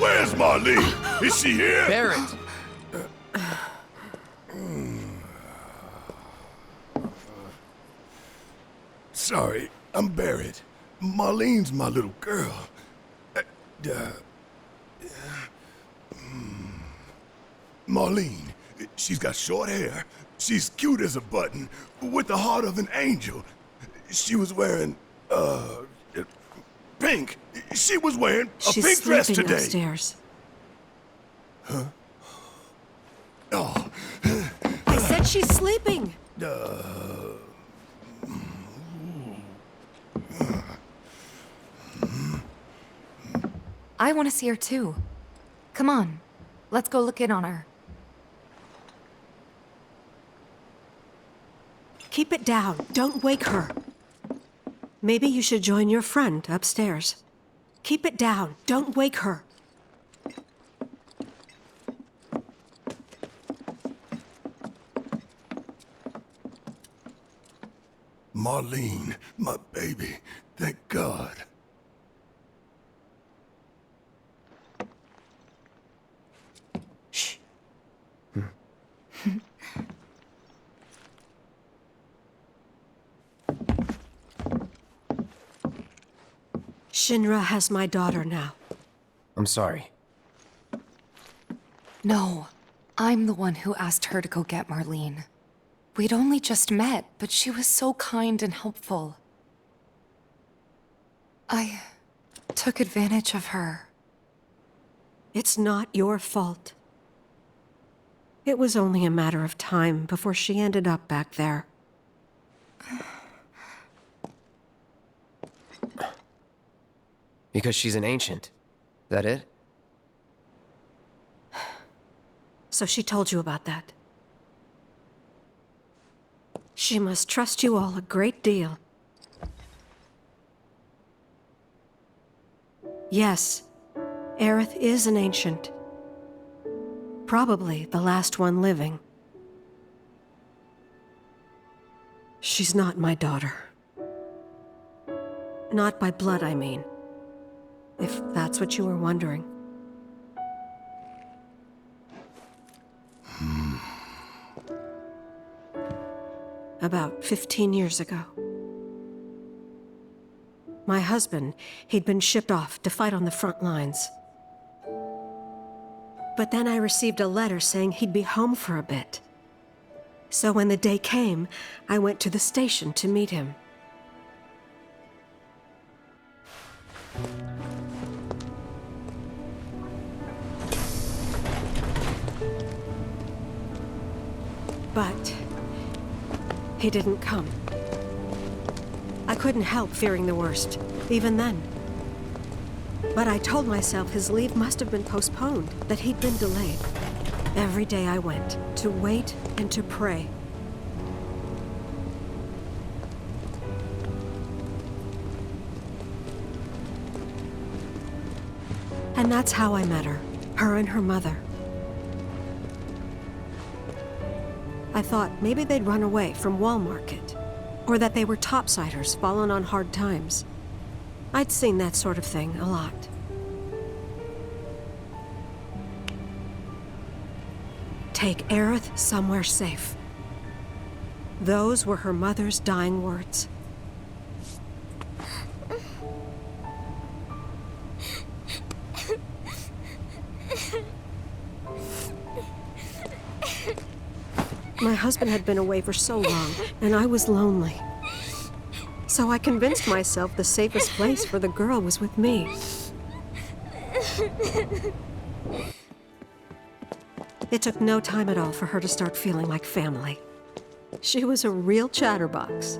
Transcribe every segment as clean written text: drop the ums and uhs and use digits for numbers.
Where's Marlene? Is she here? Barrett! Sorry, I'm Barrett. Marlene's my little girl. Marlene, she's got short hair. She's cute as a button, with the heart of an angel. She was wearing, pink. She was wearing a pink dress today. Upstairs. Huh? Oh. I said she's sleeping. I want to see her too. Come on, let's go look in on her. Keep it down. Don't wake her. Maybe you should join your friend upstairs. Keep it down. Don't wake her. Marlene, my baby. Thank God. Shh. Shinra has my daughter now. I'm sorry. No, I'm the one who asked her to go get Marlene. We'd only just met, but she was so kind and helpful. I took advantage of her. It's not your fault. It was only a matter of time before she ended up back there. Because she's an ancient. That it? So she told you about that. She must trust you all a great deal. Yes, Aerith is an ancient. Probably the last one living. She's not my daughter. Not by blood, I mean. If that's what you were wondering. About 15 years ago. My husband, he'd been shipped off to fight on the front lines. But then I received a letter saying he'd be home for a bit. So when the day came, I went to the station to meet him. But he didn't come. I couldn't help fearing the worst, even then. But I told myself his leave must have been postponed, that he'd been delayed. Every day I went, to wait and to pray. And that's how I met her and her mother. I thought maybe they'd run away from Wall Market, or that they were topsiders fallen on hard times. I'd seen that sort of thing a lot. Take Aerith somewhere safe. Those were her mother's dying words. My husband had been away for so long, and I was lonely. So I convinced myself the safest place for the girl was with me. It took no time at all for her to start feeling like family. She was a real chatterbox.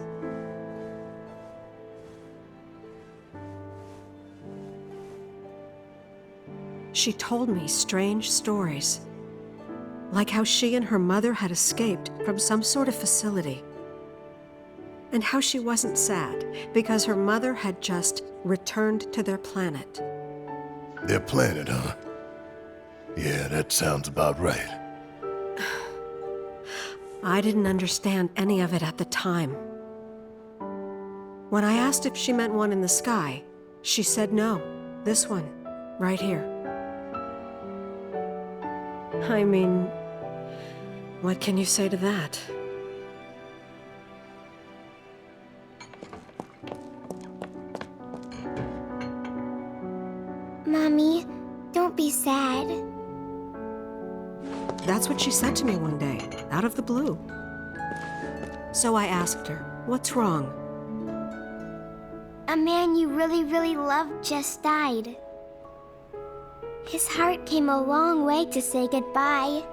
She told me strange stories. Like how she and her mother had escaped from some sort of facility. And how she wasn't sad because her mother had just returned to their planet. Their planet, huh? Yeah, that sounds about right. I didn't understand any of it at the time. When I asked if she meant one in the sky, she said no, this one, right here. I mean, what can you say to that? Mommy, don't be sad. That's what she said to me one day, out of the blue. So I asked her, what's wrong? A man you really, really loved just died. His heart came a long way to say goodbye.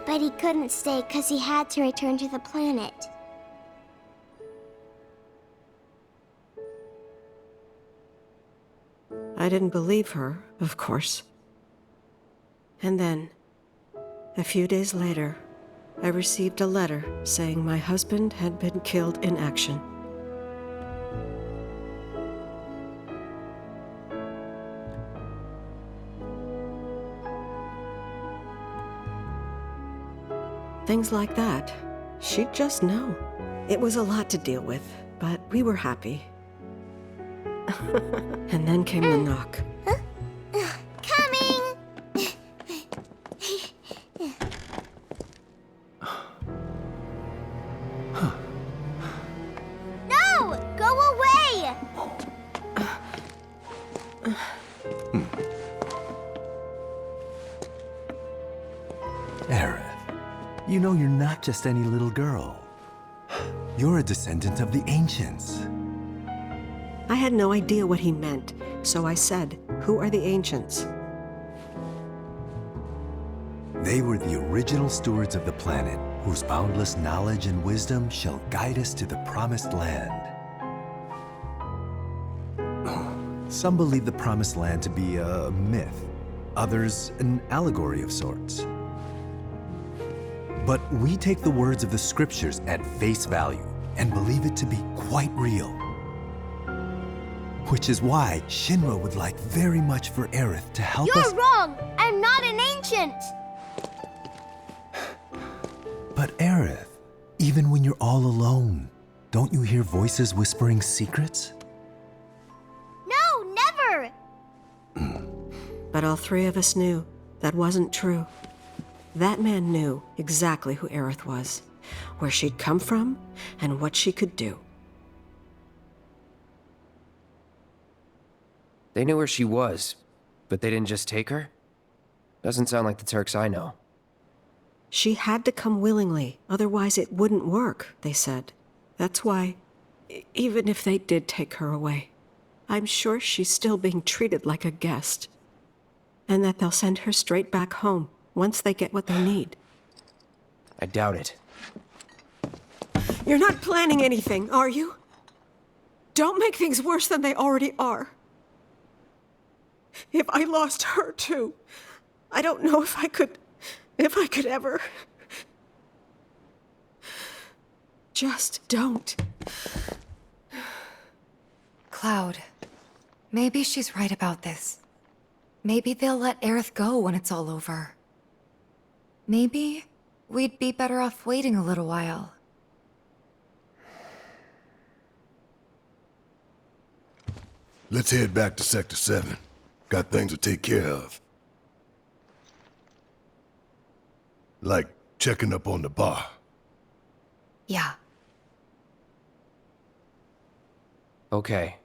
But he couldn't stay because he had to return to the planet. I didn't believe her, of course. And then, a few days later, I received a letter saying my husband had been killed in action. Things like that. She'd just know. It was a lot to deal with, but we were happy. And then came the knock. Coming! No! Go away! Aerith, you know you're not just any little girl. You're a descendant of the ancients. I had no idea what he meant, so I said, "Who are the ancients?" They were the original stewards of the planet, whose boundless knowledge and wisdom shall guide us to the promised land. Some believe the promised land to be a myth, others an allegory of sorts. But we take the words of the scriptures at face value and believe it to be quite real. Which is why Shinra would like very much for Aerith to help us— You're wrong! I'm not an ancient! But Aerith, even when you're all alone, don't you hear voices whispering secrets? No, never! But all three of us knew that wasn't true. That man knew exactly who Aerith was, where she'd come from, and what she could do. They knew where she was, but they didn't just take her? Doesn't sound like the Turks I know. She had to come willingly, otherwise it wouldn't work, they said. That's why, even if they did take her away, I'm sure she's still being treated like a guest. And that they'll send her straight back home once they get what they need. I doubt it. You're not planning anything, are you? Don't make things worse than they already are. If I lost her too, I don't know if I could ever. Just don't. Cloud, maybe she's right about this. Maybe they'll let Aerith go when it's all over. Maybe we'd be better off waiting a little while. Let's head back to Sector 7. Got things to take care of. Like checking up on the bar. Yeah. Okay.